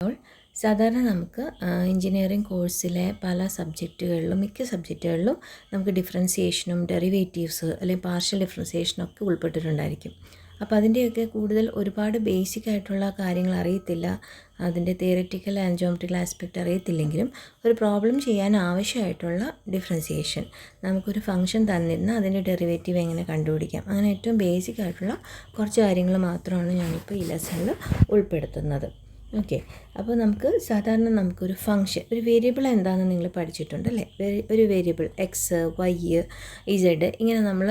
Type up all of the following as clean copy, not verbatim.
അപ്പോൾ സാധാരണ നമുക്ക് എഞ്ചിനീയറിംഗ് കോഴ്സിലെ പല സബ്ജക്റ്റുകളിലും മിക്ക സബ്ജക്റ്റുകളിലും നമുക്ക് ഡിഫറൻസിയേഷനും ഡെറിവേറ്റീവ്സ് അല്ലെങ്കിൽ പാർഷ്യൽ ഡിഫറൻസിയേഷനൊക്കെ ഉൾപ്പെട്ടിട്ടുണ്ടായിരിക്കും. അപ്പോൾ അതിൻ്റെയൊക്കെ കൂടുതൽ ഒരുപാട് ബേസിക് ആയിട്ടുള്ള കാര്യങ്ങൾ അറിയത്തില്ല, അതിൻ്റെ തിയററ്റിക്കൽ ആൻഡ് ജോമെട്രിക്കൽ ആസ്പെക്റ്റ് അറിയത്തില്ലെങ്കിലും ഒരു പ്രോബ്ലം ചെയ്യാൻ ആവശ്യമായിട്ടുള്ള ഡിഫറൻസിയേഷൻ, നമുക്കൊരു ഫംഗ്ഷൻ തന്നിരുന്ന അതിൻ്റെ ഡെറിവേറ്റീവ് എങ്ങനെ കണ്ടുപിടിക്കാം, അങ്ങനെ ഏറ്റവും ബേസിക് ആയിട്ടുള്ള കുറച്ച് കാര്യങ്ങൾ മാത്രമാണ് ഞാനിപ്പോൾ ഈ ലെസണിൽ ഉൾപ്പെടുത്തുന്നത്. ഓക്കെ, അപ്പോൾ സാധാരണ നമുക്കൊരു ഫംഗ്ഷൻ, ഒരു വേരിയബിൾ എന്താണെന്ന് നിങ്ങൾ പഠിച്ചിട്ടുണ്ടല്ലേ. ഒരു വേരിയബിൾ എക്സ്, വൈ, ഇസഡ്, ഇങ്ങനെ നമ്മൾ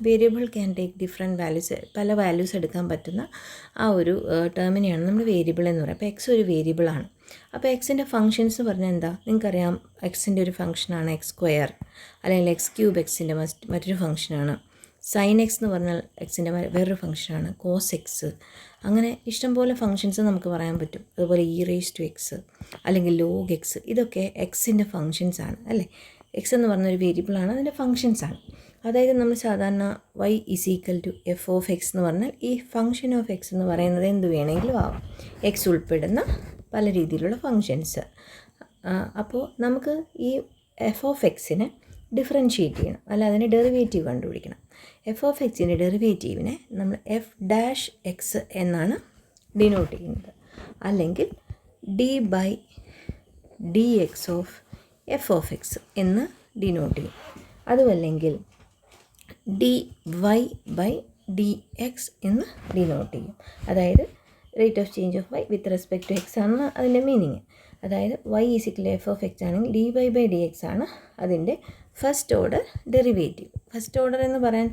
variable can take different values, പല വാല്യൂസ് എടുക്കാൻ പറ്റുന്ന ആ ഒരു ടേമിനെയാണ് നമ്മൾ വേരിയബിൾ എന്ന് പറയുന്നത്. അപ്പോൾ എക്സ് ഒരു വേരിയബിളാണ്. അപ്പോൾ എക്സിൻ്റെ ഫംഗ്ഷൻസ് പറഞ്ഞാൽ എന്താ, നിങ്ങൾക്കറിയാം. എക്സിൻ്റെ ഒരു ഫംഗ്ഷനാണ് എക്സ് സ്ക്വയർ, അല്ലെങ്കിൽ എക്സ് ക്യൂബ് എക്സിൻ്റെ മറ്റൊരു ഫംഗ്ഷനാണ്. സൈൻ എക്സ് എന്ന് പറഞ്ഞാൽ എക്സിൻ്റെ വേറൊരു ഫംഗ്ഷനാണ്. കോസ് എക്സ്, അങ്ങനെ ഇഷ്ടംപോലെ ഫംഗ്ഷൻസ് നമുക്ക് പറയാൻ പറ്റും. അതുപോലെ ഇ റേസ് ടു എക്സ് അല്ലെങ്കിൽ ലോഗ് എക്സ്, ഇതൊക്കെ എക്സിൻ്റെ ഫംഗ്ഷൻസ് ആണ് അല്ലേ. എക്സ് എന്ന് പറഞ്ഞൊരു വേരിയബിളാണ്, അതിൻ്റെ ഫംഗ്ഷൻസ് ആണ്. അതായത് നമ്മൾ സാധാരണ y is equal to F of X എന്ന് പറഞ്ഞാൽ ഈ ഫംഗ്ഷൻ ഓഫ് എക്സ് എന്ന് പറയുന്നത് എന്ത് വേണമെങ്കിലും ആവാം, എക്സ് ഉൾപ്പെടുന്ന പല രീതിയിലുള്ള ഫംഗ്ഷൻസ്. അപ്പോൾ നമുക്ക് ഈ എഫ് ഓഫ് എക്സിനെ ഡിഫറൻഷ്യേറ്റ് ചെയ്യണം, അല്ല അതിൻ്റെ ഡെറിവേറ്റീവ് കണ്ടുപിടിക്കണം. എഫ് ഓഫ് എക്സിൻ്റെ ഡെറിവേറ്റീവിനെ നമ്മൾ എഫ് ഡാഷ് എക്സ് എന്നാണ് ഡിനോട്ട് ചെയ്യുന്നത്, അല്ലെങ്കിൽ D by D X of F of X എന്ന് ഡിനോട്ട് ചെയ്യും. അതുമല്ലെങ്കിൽ D Y by D X എന്ന് ഡിനോട്ട് ചെയ്യും. അതായത് rate of change of Y with respect to X ആണ് അതിൻ്റെ മീനിങ്. അതായത് Y is equal to F of X ആണെങ്കിൽ D Y by D X ആണ് അതിൻ്റെ first order derivative. First order എന്ന് പറയാൻ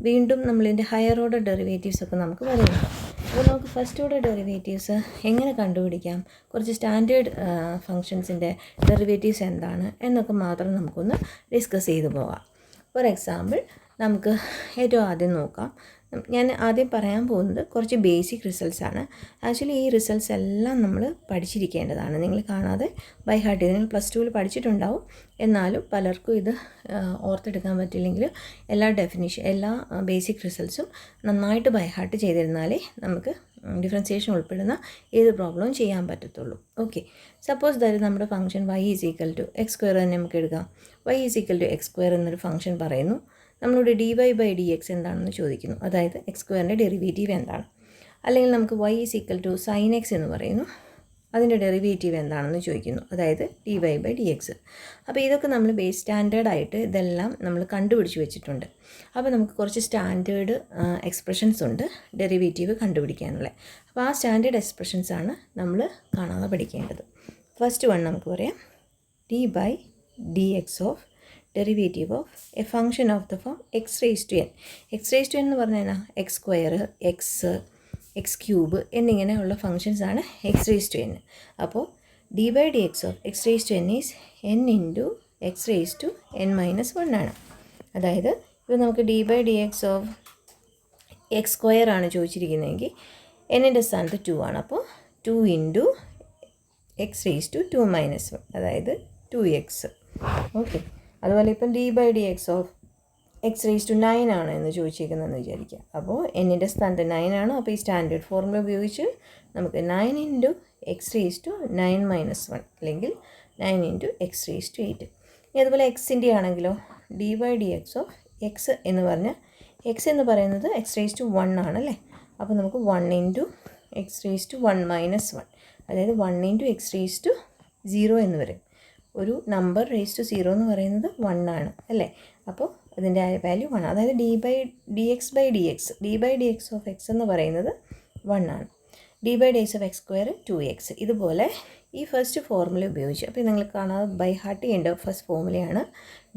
വീണ്ടും നമ്മളിതിൻ്റെ ഹയർ ഓർഡർ ഡെറിവേറ്റീവ്സ് ഒക്കെ നമുക്ക് വരുന്നുണ്ട്. അപ്പോൾ നമുക്ക് ഫസ്റ്റ് ഓർഡർ ഡെറിവേറ്റീവ്സ് എങ്ങനെ കണ്ടുപിടിക്കാം, കുറച്ച് സ്റ്റാൻഡേർഡ് ഫങ്ഷൻസിൻ്റെ ഡെറിവേറ്റീവ്സ് എന്താണ് എന്നൊക്കെ മാത്രം നമുക്കൊന്ന് ഡിസ്കസ് ചെയ്തു പോകാം. ഫോർ എക്സാമ്പിൾ, നമുക്ക് ഏറ്റവും ആദ്യം നോക്കാം. ഞാൻ ആദ്യം പറയാൻ പോകുന്നത് കുറച്ച് ബേസിക് റിസൾട്ട്സ് ആണ്. ആക്ച്വലി ഈ റിസൾട്ട്സ് എല്ലാം നമ്മൾ പഠിച്ചിരിക്കേണ്ടതാണ്. നിങ്ങൾ കാണാതെ ബൈ ഹാർട്ട് ചെയ്ത്, നിങ്ങൾ +2 പഠിച്ചിട്ടുണ്ടാവും, എന്നാലും പലർക്കും ഇത് ഓർത്തെടുക്കാൻ പറ്റില്ലെങ്കിൽ എല്ലാ ബേസിക് റിസൾട്ട്സും നന്നായിട്ട് ബൈ ഹാർട്ട് ചെയ്തിരുന്നാലേ നമുക്ക് ഡിഫറൻസിയേഷൻ ഉൾപ്പെടുന്ന ഏത് പ്രോബ്ലവും ചെയ്യാൻ പറ്റത്തുള്ളൂ. ഓക്കെ, സപ്പോസ് ദാറ്റ് നമ്മുടെ function y is equal to x square തന്നെ നമുക്ക് എടുക്കാം. y is equal to x square എന്നൊരു ഫംഗ്ഷൻ പറയുന്നു. നമ്മളോട് d Y by D x എന്താണെന്ന് ചോദിക്കുന്നു, അതായത് എക്സ് സ്ക്വയറിൻ്റെ ഡെറിവേറ്റീവ് എന്താണ്. അല്ലെങ്കിൽ നമുക്ക് y is equal to sine x എന്ന് പറയുന്നു, അതിൻ്റെ ഡെറിവേറ്റീവ് എന്താണെന്ന് ചോദിക്കുന്നു, അതായത് d Y by D x. അപ്പോൾ ഇതൊക്കെ നമ്മൾ ബേസ് സ്റ്റാൻഡേർഡായിട്ട് ഇതെല്ലാം നമ്മൾ കണ്ടുപിടിച്ച് വെച്ചിട്ടുണ്ട്. അപ്പോൾ നമുക്ക് കുറച്ച് സ്റ്റാൻഡേർഡ് എക്സ്പ്രഷൻസ് ഉണ്ട് ഡെറിവേറ്റീവ് കണ്ടുപിടിക്കാനുള്ള. അപ്പോൾ ആ സ്റ്റാൻഡേർഡ് എക്സ്പ്രഷൻസാണ് നമ്മൾ കാണാതെ പഠിക്കേണ്ടത്. ഫസ്റ്റ് വൺ നമുക്ക് പറയാം, d by D X of derivative of a function of the form x raise to n. X raise to n എന്ന് പറഞ്ഞാൽ എക്സ് സ്ക്വയർ, എക്സ് ക്യൂബ് എന്നിങ്ങനെയുള്ള ഫംഗ്ഷൻസാണ് എക്സ് റേസ് ടു എൻ. അപ്പോൾ d by D X of X raise to n is n into X raise to N minus 1 ആണ്. അതായത് ഇപ്പോൾ നമുക്ക് d by D X of X square ആണ് ചോദിച്ചിരിക്കുന്നതെങ്കിൽ എന്നിൻ്റെ സ്ഥാനത്ത് 2 ആണ്. അപ്പോൾ 2 into X raise to 2 minus 1, അതായത് 2x. ഓക്കെ, അതുപോലെ ഇപ്പം d by D X of X raise to 9 ആണ് എന്ന് ചോദിച്ചേക്കുന്നതെന്ന് വിചാരിക്കുക. അപ്പോൾ എന്നിൻ്റെ സ്ഥാനത്ത് 9 ആണ്. അപ്പോൾ ഈ സ്റ്റാൻഡേർഡ് ഫോർമുല ഉപയോഗിച്ച് നമുക്ക് 9 into X raise to 9 minus 1, അല്ലെങ്കിൽ 9 ഇൻറ്റു എക്സ് റേസ് ടു 8. ഇനി അതുപോലെ എക്സിൻ്റെ ആണെങ്കിലോ, d by D X of X എന്ന് പറഞ്ഞാൽ എക്സ് എന്ന് പറയുന്നത് എക്സ് റേസ് ടു 1 ആണല്ലേ. അപ്പോൾ നമുക്ക് 1 into X raise to 1 minus 1, അതായത് 1 ഇൻറ്റു എക്സ് റേസ് ടു 0 എന്ന് വരും. ഒരു നമ്പർ റേസ് ടു 0 എന്ന് പറയുന്നത് 1 ആണ് അല്ലേ. അപ്പോൾ അതിൻ്റെ വാല്യൂ 1, അതായത് D by D X by D X, D by D X of X എന്ന് പറയുന്നത് 1 ആണ്. D by D X of X square 2x. ഇതുപോലെ ഈ ഫസ്റ്റ് ഫോർമുല ഉപയോഗിച്ച്, അപ്പോൾ നിങ്ങൾ കാണാതെ ബൈ ഹാർട്ട് ചെയ്യേണ്ട ഫസ്റ്റ് ഫോർമുലയാണ്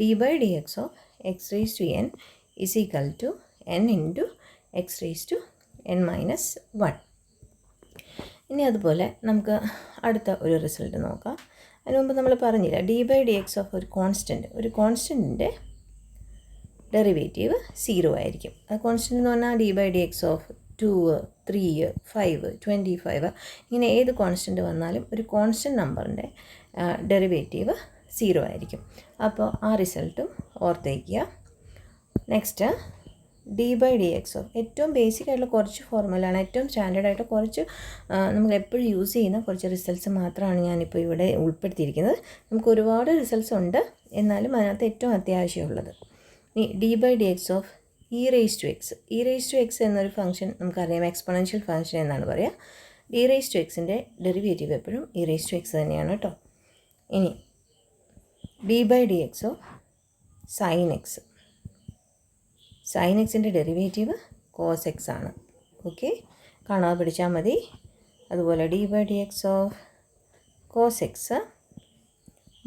D by D X of X raise to N is equal to N into X raise to N minus 1. ഇനി അതുപോലെ നമുക്ക് അടുത്ത ഒരു റിസൾട്ട് നോക്കാം. അതിന് മുമ്പ് നമ്മൾ പറഞ്ഞില്ല, d by D X of ഒരു കോൺസ്റ്റൻറ്റിൻ്റെ ഡെറിവേറ്റീവ് 0 ആയിരിക്കും. അത് കോൺസ്റ്റൻ്റ് എന്ന് പറഞ്ഞാൽ d by D X of 2, 3, 5, 25 ഇങ്ങനെ ഏത് കോൺസ്റ്റൻറ്റ് വന്നാലും ഒരു കോൺസ്റ്റൻറ്റ് നമ്പറിൻ്റെ ഡെറിവേറ്റീവ് 0 ആയിരിക്കും. അപ്പോൾ ആ റിസൾട്ടും ഓർത്തേക്കുക. നെക്സ്റ്റ് d/dx ഓഫ് ഏറ്റവും ബേസിക് ആയിട്ടുള്ള കുറച്ച് ഫോർമുലയാണ്, ഏറ്റവും സ്റ്റാൻഡേർഡ് ആയിട്ട് കുറച്ച് നമുക്ക് എപ്പോഴും യൂസ് ചെയ്യുന്ന കുറച്ച് റിസൾട്ട്സ് മാത്രമാണ് ഞാനിപ്പോൾ ഇവിടെ ഉൾപ്പെടുത്തിയിരിക്കുന്നത്. നമുക്ക് ഒരുപാട് റിസൾട്ട്സ് ഉണ്ട്, എന്നാലും അതിനകത്ത് ഏറ്റവും അത്യാവശ്യമുള്ളത് ഈ d/dx of e raised to x. e raised to x എന്നൊരു ഫംഗ്ഷൻ നമുക്കറിയാം എക്സ്പൊണൻഷ്യൽ ഫംഗ്ഷൻ എന്നാണ് പറയുക. e raised to xൻ്റെ ഡെറിവേറ്റീവ് എപ്പോഴും e raised to x തന്നെയാണ് കേട്ടോ. ഇനി d/dx of sin x. sin xൻ്റെ ഡെറിവേറ്റീവ് cos x ആണ്. ഓക്കെ, കാണാതെ പഠിച്ചാൽ മതി. അതുപോലെ d/dx of cos x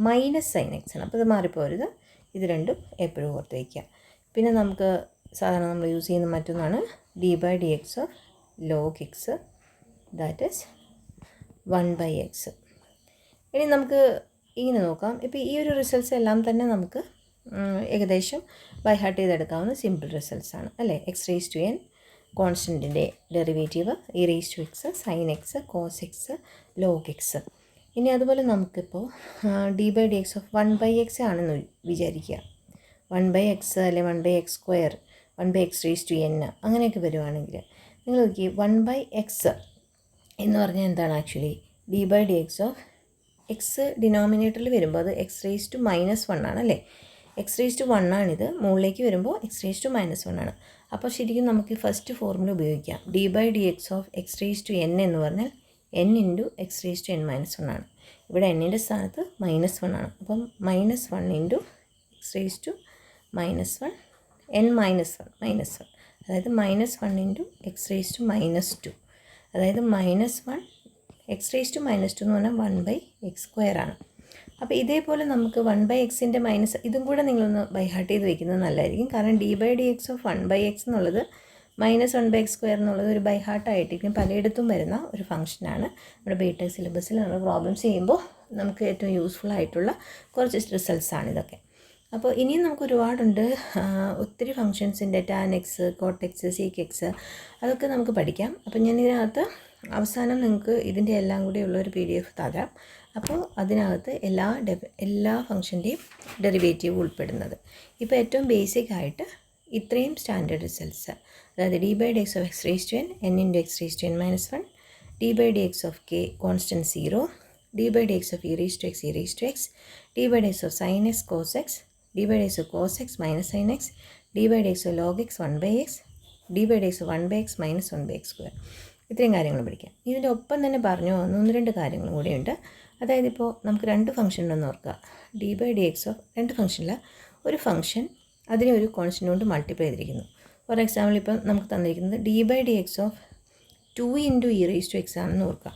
minus sin x ആണ്. അപ്പോൾ ഇത് മാറിപ്പോരുത്, ഇത് രണ്ടും എപ്പോഴും ഓർത്ത് വയ്ക്കുക. പിന്നെ നമുക്ക് സാധാരണ നമ്മൾ യൂസ് ചെയ്യുന്ന മറ്റൊന്നാണ് d/dx of log x, that is 1/x. ഇനി നമുക്ക് ഇങ്ങനെ നോക്കാം. ഇപ്പോൾ ഈ ഒരു റിസൾട്ട്സ് എല്ലാം തന്നെ നമുക്ക് ഏകദേശം ബൈ ഹാർട്ട് ചെയ്തെടുക്കാവുന്ന സിമ്പിൾ റിസൾട്ട്സ് ആണ് അല്ലേ. എക്സ് റേസ് ടു എൻ കോൺസ്റ്റൻറ്റിൻ്റെ derivative e raised to x, sin x, cos x, log x. ഇനി അതുപോലെ നമുക്കിപ്പോൾ d/dx ഓഫ് 1/x ആണെന്ന് വിചാരിക്കുക. 1/x അല്ലെ 1/x², 1/x raised to n അങ്ങനെയൊക്കെ വരുവാണെങ്കിൽ നിങ്ങൾ നോക്കി 1/x എന്ന് പറഞ്ഞാൽ എന്താണ് ആക്ച്വലി d/dx ഓഫ് എക്സ് ഡിനോമിനേറ്ററിൽ വരുമ്പോൾ അത് x raised to -1 ആണ് അല്ലേ. x raised to 1 ആണിത്, മുകളിലേക്ക് വരുമ്പോൾ x raised to -1 ആണ്. അപ്പോൾ ശരിക്കും നമുക്ക് ഫസ്റ്റ് ഫോർമുല ഉപയോഗിക്കാം. d/dx of x raised to n എന്ന് പറഞ്ഞാൽ n into x raised to n -1 ആണ്. ഇവിടെ n-ൻ്റെ സ്ഥാനത്ത് -1 ആണ്. അപ്പം -1 into x raised to -1 n -1 അതായത് -1 ഇൻറ്റു x raised to -2, അതായത് -1 x raised to -2 എന്ന് പറഞ്ഞാൽ 1/x² ആണ്. അപ്പോൾ ഇതേപോലെ നമുക്ക് 1/xൻ്റെ മൈനസ് ഇതും കൂടെ നിങ്ങളൊന്ന് ബൈ ഹാർട്ട് ചെയ്ത് വയ്ക്കുന്നത് നല്ലതായിരിക്കും. കാരണം d/dx ഓഫ് 1/x എന്നുള്ളത് -1/x² എന്നുള്ളത് ഒരു ബൈ ഹാർട്ടായിട്ടിരിക്കും പലയിടത്തും വരുന്ന ഒരു ഫംഗ്ഷനാണ്. നമ്മുടെ ബിടെക് സിലബസിൽ നമ്മൾ പ്രോബ്ലംസ് ചെയ്യുമ്പോൾ നമുക്ക് ഏറ്റവും യൂസ്ഫുൾ ആയിട്ടുള്ള കുറച്ച് റിസൾട്ട്സ് ആണ് ഇതൊക്കെ. അപ്പോൾ ഇനിയും നമുക്ക് ഒരുപാടുണ്ട്, ഒത്തിരി ഫങ്ഷൻസിൻ്റെ tan x, cot x, sec x അതൊക്കെ നമുക്ക് പഠിക്കാം. അപ്പോൾ ഞാൻ ഇതിനകത്ത് അവസാനം നിങ്ങൾക്ക് ഇതിൻ്റെ എല്ലാം കൂടെയുള്ള ഒരു PDF തരാം. അപ്പോൾ അതിനകത്ത് എല്ലാ ഫംഗ്ഷൻ്റെയും ഡെറിവേറ്റീവ് ഉൾപ്പെടുന്നത്. ഇപ്പോൾ ഏറ്റവും ബേസിക് ആയിട്ട് ഇത്രയും സ്റ്റാൻഡേർഡ് റിസൾട്ട്സ്, അതായത് d/dx of x raised to n, n into x raised to n -1, d/dx of k constant 0, d/dx of e raised to x, e raised to x, d/dx of sin x cos x, d/dx of cos x minus sin x, d/dx of log x 1/x, d/dx of 1/x minus 1/x². ഇത്രയും കാര്യങ്ങൾ പഠിക്കാം. ഇതിൻ്റെ ഒപ്പം തന്നെ പറഞ്ഞു പോകുന്ന 1-2 കാര്യങ്ങളും കൂടെയുണ്ട്. അതായത് ഇപ്പോൾ നമുക്ക് 2 ഫംഗ്ഷൻ ഉണ്ടെന്ന് ഓർക്കുക. d/dx ഓഫ് 2 ഫംഗ്ഷനിൽ ഒരു ഫംഗ്ഷൻ അതിനെ ഒരു കോൺസ്റ്റൻ്റ് കൊണ്ട് മൾട്ടിപ്ലൈ ചെയ്തിരിക്കുന്നു. ഫോർ എക്സാമ്പിൾ ഇപ്പം നമുക്ക് തന്നിരിക്കുന്നത് d/dx of 2 into e raised to x ആണെന്ന് ഓർക്കുക.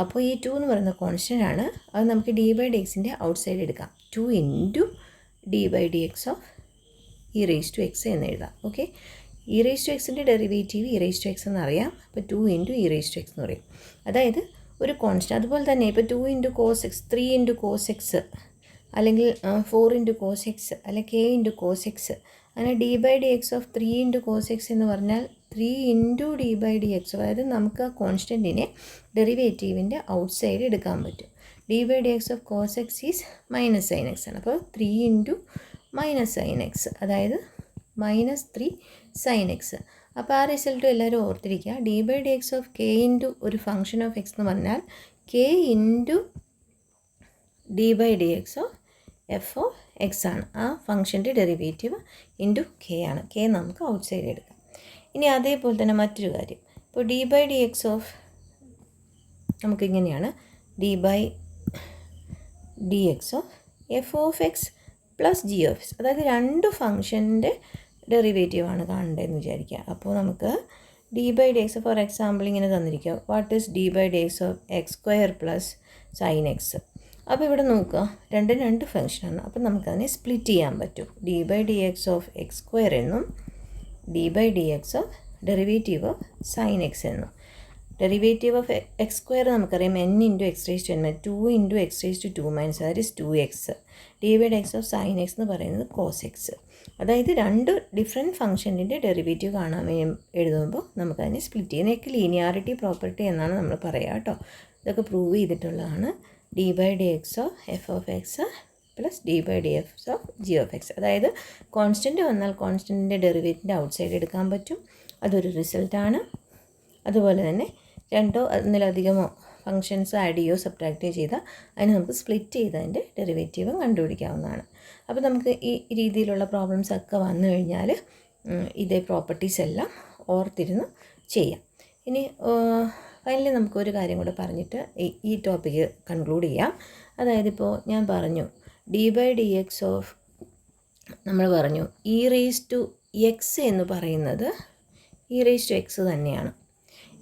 അപ്പോൾ ഈ 2 എന്ന് പറയുന്ന കോൺസ്റ്റൻ്റ് ആണ്, അത് നമുക്ക് d/dxൻ്റെ ഔട്ട് സൈഡ് എടുക്കാം. 2 into d/dx of e raised to x എന്ന് എഴുതാം. ഓക്കെ, e raised to xൻ്റെ derivative e raised to x എന്നറിയാം. അപ്പോൾ 2 into e raised to x എന്ന് പറയും. അതായത് ഒരു കോൺസ്റ്റൻ്റ്. അതുപോലെ തന്നെ ഇപ്പോൾ 2 into cos x, 3 into cos x, അല്ലെങ്കിൽ 4 ഇൻറ്റു cos x, അല്ലെങ്കിൽ k ഇൻറ്റു cos x. അങ്ങനെ d/dx of 3 into cos x എന്ന് പറഞ്ഞാൽ 3 ഇൻറ്റു d/dx, അതായത് നമുക്ക് ആ കോൺസ്റ്റൻറ്റിനെ ഡെറിവേറ്റീവിൻ്റെ ഔട്ട് സൈഡ് എടുക്കാൻ പറ്റും. d/dx of cos x is minus sin x ആണ്. അപ്പോൾ 3 ഇൻറ്റു മൈനസ് sin x, അതായത് -3 sin x. അപ്പോൾ ആ റിസൾട്ട് എല്ലാവരും ഓർത്തിരിക്കുക. d/dx ഓഫ് k ഇൻറ്റു ഒരു ഫംഗ്ഷൻ ഓഫ് x എന്ന് പറഞ്ഞാൽ k ഇൻറ്റു d/dx of f of x ആണ്. ആ ഫംഗ്ഷൻ്റെ ഡെറിവേറ്റീവ് ഇൻറ്റു k ആണ്. k നമുക്ക് ഔട്ട് സൈഡ് എടുക്കാം. ഇനി അതേപോലെ തന്നെ മറ്റൊരു കാര്യം, ഇപ്പോൾ d/dx ഓഫ് നമുക്കിങ്ങനെയാണ് d/dx of f of x plus g of x, അതായത് 2 ഫംഗ്ഷൻ്റെ ഡെറിവേറ്റീവാണ് കാണേണ്ടതെന്ന് വിചാരിക്കുക. അപ്പോൾ നമുക്ക് d/dx ഫോർ എക്സാമ്പിൾ ഇങ്ങനെ തന്നിരിക്കുക, what is d/dx of x² plus sin x. അപ്പോൾ ഇവിടെ നോക്കുക, 2 ഫംഗ്ഷനാണ്. അപ്പോൾ നമുക്കതിനെ സ്പ്ലിറ്റ് ചെയ്യാൻ പറ്റും. d/dx ഓഫ് x² എന്നും d/dx of derivative of sin x എന്നും. ഡെറിവേറ്റീവ് ഓഫ് x² നമുക്കറിയാം n into x raised to n, 2 into x raised to 2 minus, അതായത് 2x. d/dx of sin x എന്ന് പറയുന്നത് cos x. അതായത് 2 different ഫംഗ്ഷൻ്റെ derivative കാണാൻ എഴുതുമ്പോൾ നമുക്കതിനെ സ്പ്ലിറ്റ് ചെയ്യുന്നതൊക്കെ ലീനിയാരിറ്റി പ്രോപ്പർട്ടി എന്നാണ് നമ്മൾ പറയുക കേട്ടോ. ഇതൊക്കെ പ്രൂവ് ചെയ്തിട്ടുള്ളതാണ്. d/dx of f of x plus d by D X of g of x. അതായത് കോൺസ്റ്റൻറ്റ് വന്നാൽ കോൺസ്റ്റൻറ്റിൻ്റെ ഡെറിവേറ്റീവിൻ്റെ ഔട്ട് സൈഡ് എടുക്കാൻ പറ്റും, അതൊരു റിസൾട്ടാണ്. അതുപോലെ തന്നെ രണ്ടോ അതിലധികമോ ഫങ്ഷൻസ് ആഡ് ചെയ്യുകയോ സബ്ട്രാക്റ്റ് ചെയ്താൽ അതിന് നമുക്ക് സ്പ്ലിറ്റ് ചെയ്ത് അതിൻ്റെ ഡെറിവേറ്റീവും കണ്ടുപിടിക്കാവുന്നതാണ്. അപ്പോൾ നമുക്ക് ഈ രീതിയിലുള്ള പ്രോബ്ലംസ് ഒക്കെ വന്നു കഴിഞ്ഞാൽ ഇതേ പ്രോപ്പർട്ടീസ് എല്ലാം ഓർത്തിരുന്ന് ചെയ്യാം. ഇനി ഫൈനലി നമുക്കൊരു കാര്യം കൂടെ പറഞ്ഞിട്ട് ഈ ടോപ്പിക്ക് കൺക്ലൂഡ് ചെയ്യാം. അതായത് ഇപ്പോൾ ഞാൻ പറഞ്ഞു d by D X of, നമ്മൾ പറഞ്ഞു ഇ റേസ് ടു എക്സ് എന്ന് പറയുന്നത് ഇ റേസ് ടു എക്സ് തന്നെയാണ്.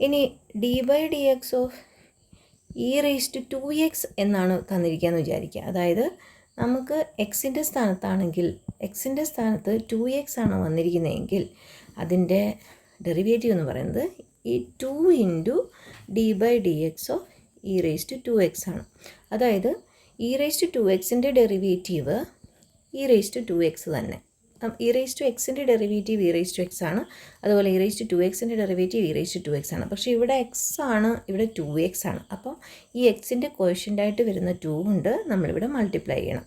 ഇനി d by D X of e raise to 2x എന്നാണ് തന്നിരിക്കുകയെന്ന് വിചാരിക്കുക. അതായത് നമുക്ക് എക്സിൻ്റെ സ്ഥാനത്താണെങ്കിൽ എക്സിൻ്റെ സ്ഥാനത്ത് 2x ആണ് വന്നിരിക്കുന്നതെങ്കിൽ അതിൻ്റെ ഡെറിവേറ്റീവ് എന്ന് പറയുന്നത് ഈ 2 into d by D X of e raise to 2x ആണ്. അതായത് ഇ റേസ് ടു 2xൻ്റെ derivative e raise to 2x തന്നെ. ഇ റേസ് ടു എക്സിൻ്റെ derivative e raise to X ആണ്, അതുപോലെ ഇ റേസ് ടു 2xൻ്റെ derivative e raise to 2x ആണ്. പക്ഷേ ഇവിടെ എക്സ് ആണ്, ഇവിടെ 2x ആണ്. അപ്പോൾ ഈ എക്സിൻ്റെ കോഷ്യൻ്റായിട്ട് വരുന്ന 2 കൊണ്ട് നമ്മളിവിടെ മൾട്ടിപ്ലൈ ചെയ്യണം,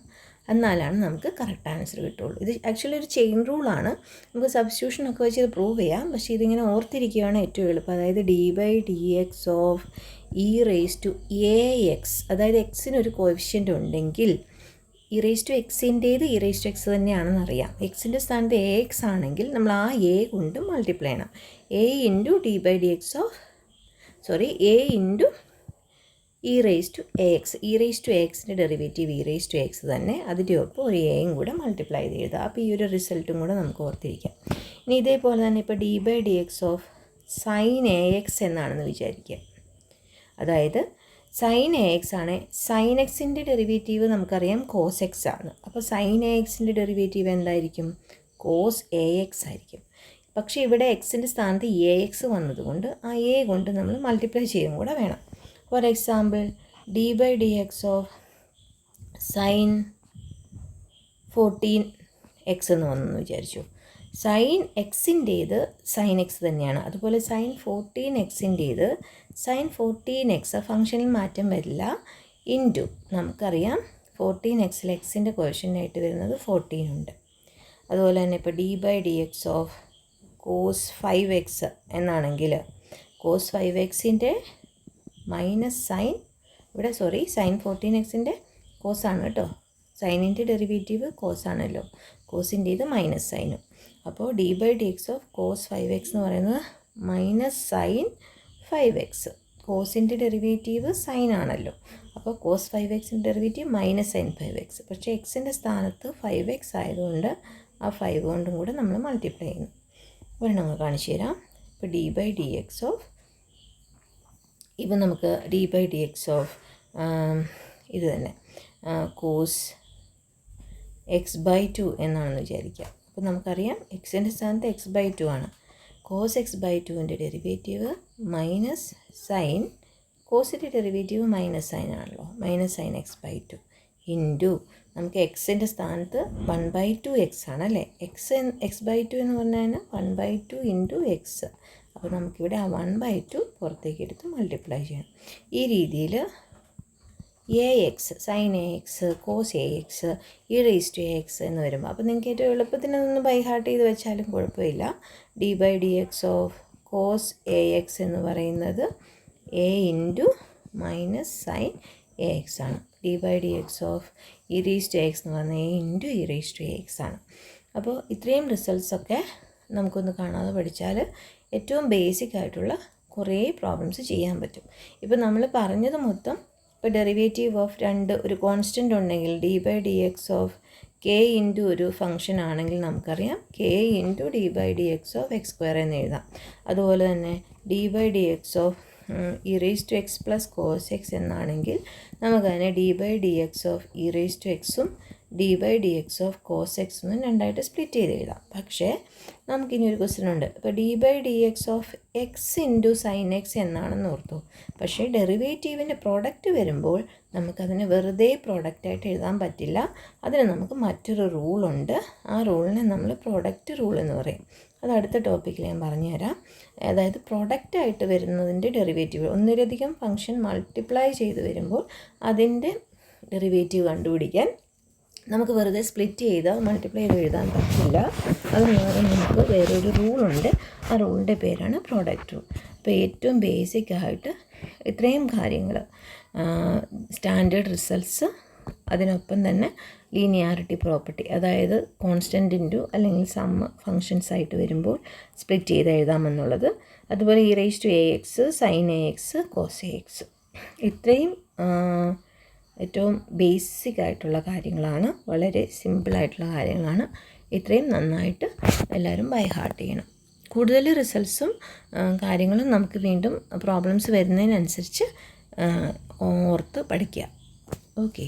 എന്നാലാണ് നമുക്ക് കറക്റ്റ് ആൻസർ കിട്ടുള്ളൂ. ഇത് ആക്ച്വലി ഒരു ചെയിൻ റൂളാണ്, നമുക്ക് സബ്സ്റ്റിറ്റ്യൂഷനൊക്കെ വെച്ച് ഇത് പ്രൂവ് ചെയ്യാം. പക്ഷേ ഇതിങ്ങനെ ഓർത്തിരിക്കുകയാണ് ഏറ്റവും എളുപ്പം. അതായത് D by D X of e raise to a x, അതായത് എക്സിനൊരു കോഎഫിഷ്യൻ്റ് ഉണ്ടെങ്കിൽ ഇ റേസ് ടു എക്സിൻ്റേത് ഇ റേസ് ടു എക്സ് തന്നെയാണെന്ന് അറിയാം. എക്സിൻ്റെ സ്ഥാനത്ത് എ എക്സ് ആണെങ്കിൽ നമ്മൾ ആ എ കൊണ്ട് മൾട്ടിപ്ലൈ ചെയ്യണം. A into d by D X of a into e raise to a x. E raise to എക്സിൻ്റെ derivative e raise to x തന്നെ, അതിൻ്റെ ഒപ്പം ഒരു എയും കൂടെ മൾട്ടിപ്ലൈ ചെയ്ത് എഴുതുക. അപ്പോൾ ഈ ഒരു റിസൾട്ടും കൂടെ നമുക്ക് ഓർത്തിരിക്കാം. ഇനി ഇതേപോലെ തന്നെ ഇപ്പോൾ d by D X of sine a x എന്നാണെന്ന് വിചാരിക്കുക. അതായത് സൈൻ എ എക്സ് ആണ്, സൈൻ എക്സിൻ്റെ ഡെറിവേറ്റീവ് നമുക്കറിയാം കോസ് എക്സ് ആണ്. അപ്പോൾ സൈൻ എ എക്സിൻ്റെ ഡെറിവേറ്റീവ് എന്തായിരിക്കും? കോസ് എ എക്സ് ആയിരിക്കും. പക്ഷേ ഇവിടെ എക്സിൻ്റെ സ്ഥാനത്ത് എ എക്സ് വന്നതുകൊണ്ട് ആ എ കൊണ്ട് നമ്മൾ മൾട്ടിപ്ലൈ ചെയ്യും കൂടെ വേണം. For example d by D X of sine 14x എന്ന് വന്നെന്ന് വിചാരിച്ചു. സൈൻ എക്സിൻ്റേത് സൈൻ എക്സ് തന്നെയാണ്, അതുപോലെ സൈൻ 14xൻ്റേത് സൈൻ 14x ഫംഗ്ഷനിൽ മാറ്റം വരില്ല. ഇൻറ്റു നമുക്കറിയാം 14xൽ എക്സിൻ്റെ കോഷ്യൻ്റായിട്ട് വരുന്നത് 14 ഉണ്ട്. അതുപോലെ തന്നെ ഇപ്പോൾ d by D X of cos 5x എന്നാണെങ്കിൽ കോസ് 5xൻ്റെ മൈനസ് സൈൻ, ഇവിടെ സൈൻ 14xൻ്റെ കോസാണ് കേട്ടോ, സൈനിൻ്റെ ഡെറിവേറ്റീവ് കോസാണല്ലോ, കോസിൻ്റേത് മൈനസ് സൈനും. അപ്പോൾ d by D X of cos 5x എന്ന് പറയുന്നത് മൈനസ് സൈൻ 5x, കോസിൻ്റെ ഡെറിവേറ്റീവ് സൈൻ ആണല്ലോ, അപ്പോൾ കോസ് 5xൻ്റെ ഡെറിവേറ്റീവ് മൈനസ് സൈൻ 5x. പക്ഷേ എക്സിൻ്റെ സ്ഥാനത്ത് 5x ആയതുകൊണ്ട് ആ 5 കൊണ്ടും കൂടെ നമ്മൾ മൾട്ടിപ്ലൈ ചെയ്യുന്നു. ഒരെണ്ണം കാണിച്ചു തരാം. ഇപ്പോൾ d by D X of, ഇപ്പം നമുക്ക് d by D X of ഇത് തന്നെ കോസ് x/2 എന്നാണെന്ന് വിചാരിക്കുക. അപ്പോൾ നമുക്കറിയാം എക്സിൻ്റെ സ്ഥാനത്ത് x/2 ആണ്. കോസ് x/2ൻ്റെ ഡെറിവേറ്റീവ് മൈനസ് സൈൻ, കോസിൻ്റെ ഡെറിവേറ്റീവ് മൈനസ് സൈൻ ആണല്ലോ, മൈനസ് സൈൻ x/2 ഇൻറ്റു നമുക്ക് എക്സിൻ്റെ സ്ഥാനത്ത് 1/2x ആണല്ലേ, x/2 എന്ന് പറഞ്ഞാൽ 1/2 ഇൻറ്റു എക്സ്. അപ്പോൾ നമുക്കിവിടെ ആ 1/2 പുറത്തേക്ക് എടുത്ത് മൾട്ടിപ്ലൈ ചെയ്യണം. ഈ രീതിയിൽ a x, sine a x, cos a x, e raise to a x എന്ന് വരുമ്പോൾ, അപ്പോൾ നിങ്ങൾക്ക് ഏറ്റവും എളുപ്പത്തിന് അതൊന്ന് ബൈ ഹാർട്ട് ചെയ്ത് വെച്ചാലും കുഴപ്പമില്ല. D by D X of cos a x എന്ന് പറയുന്നത് a into minus sine a x ആണ്. D by D X of e raise to x എന്ന് പറയുന്നത് a into e raise to a x ആണ്. അപ്പോൾ ഇത്രയും റിസൾട്ട്സൊക്കെ നമുക്കൊന്ന് കാണാതെ പഠിച്ചാൽ ഏറ്റവും ബേസിക് ആയിട്ടുള്ള കുറേ പ്രോബ്ലംസ് ചെയ്യാൻ പറ്റും. ഇപ്പോൾ നമ്മൾ പറഞ്ഞത് മൊത്തം, ഇപ്പോൾ ഡെറിവേറ്റീവ് ഓഫ് ഒരു കോൺസ്റ്റൻ്റ് ഉണ്ടെങ്കിൽ d by D X of k into ഒരു ഫംഗ്ഷൻ ആണെങ്കിൽ നമുക്കറിയാം k into d by D X of X square എന്ന് എഴുതാം. അതുപോലെ തന്നെ d by D X of e raise to x plus cos x എന്നാണെങ്കിൽ നമുക്കതിനെ d by D X of e raise to എക്സും d by D X of cos എക്സും രണ്ടായിട്ട് split ചെയ്ത് എഴുതാം. പക്ഷേ നമുക്കിനി ഒരു ക്വസ്റ്റ്യൻ ഉണ്ട്. ഇപ്പോൾ d by D X of x into sine x എന്നാണെന്ന് ഓർത്തു. പക്ഷേ ഡെറിവേറ്റീവിൻ്റെ പ്രോഡക്റ്റ് വരുമ്പോൾ നമുക്കതിനെ വെറുതെ പ്രോഡക്റ്റായിട്ട് എഴുതാൻ പറ്റില്ല. അതിന് നമുക്ക് മറ്റൊരു റൂളുണ്ട്. ആ റൂളിനെ നമ്മൾ പ്രോഡക്റ്റ് റൂൾ എന്ന് പറയും. അത് അടുത്ത ടോപ്പിക്കിൽ ഞാൻ പറഞ്ഞുതരാം. അതായത് പ്രോഡക്റ്റായിട്ട് വരുന്നതിൻ്റെ ഡെറിവേറ്റീവ്, ഒന്നിലധികം ഫംഗ്ഷൻ മൾട്ടിപ്ലൈ ചെയ്ത് വരുമ്പോൾ അതിൻ്റെ ഡെറിവേറ്റീവ് കണ്ടുപിടിക്കാൻ നമുക്ക് വെറുതെ സ്പ്ലിറ്റ് ചെയ്ത് മൾട്ടിപ്ലൈ ചെയ്ത് എഴുതാൻ പറ്റില്ല. അത് നമുക്ക് വേറൊരു റൂളുണ്ട്. ആ റൂളിൻ്റെ പേരാണ് പ്രോഡക്റ്റ് റൂൾ. അപ്പോൾ ഏറ്റവും ബേസിക്കായിട്ട് ഇത്രയും കാര്യങ്ങൾ, സ്റ്റാൻഡേർഡ് റിസൾട്ട്സ്, അതിനൊപ്പം തന്നെ ലീനിയാരിറ്റി പ്രോപ്പർട്ടി, അതായത് കോൺസ്റ്റൻ്റ് ഇൻറ്റു അല്ലെങ്കിൽ സം ഫങ്ഷൻസ് ആയിട്ട് വരുമ്പോൾ സ്പ്ലിറ്റ് ചെയ്ത് എഴുതാമെന്നുള്ളത്, അതുപോലെ e⁻AX, sin AX, cos AX, ഇത്രയും ഏറ്റവും ബേസിക് ആയിട്ടുള്ള കാര്യങ്ങളാണ്, വളരെ സിമ്പിളായിട്ടുള്ള കാര്യങ്ങളാണ്. ഇത്രയും നന്നായിട്ട് എല്ലാവരും ബൈ ഹാർട്ട് ചെയ്യണം. കൂടുതൽ റിസൾട്ട്സും കാര്യങ്ങളും നമുക്ക് വീണ്ടും പ്രോബ്ലംസ് വരുന്നതിനനുസരിച്ച് ഓർത്ത് പഠിക്കുക. ഓക്കെ.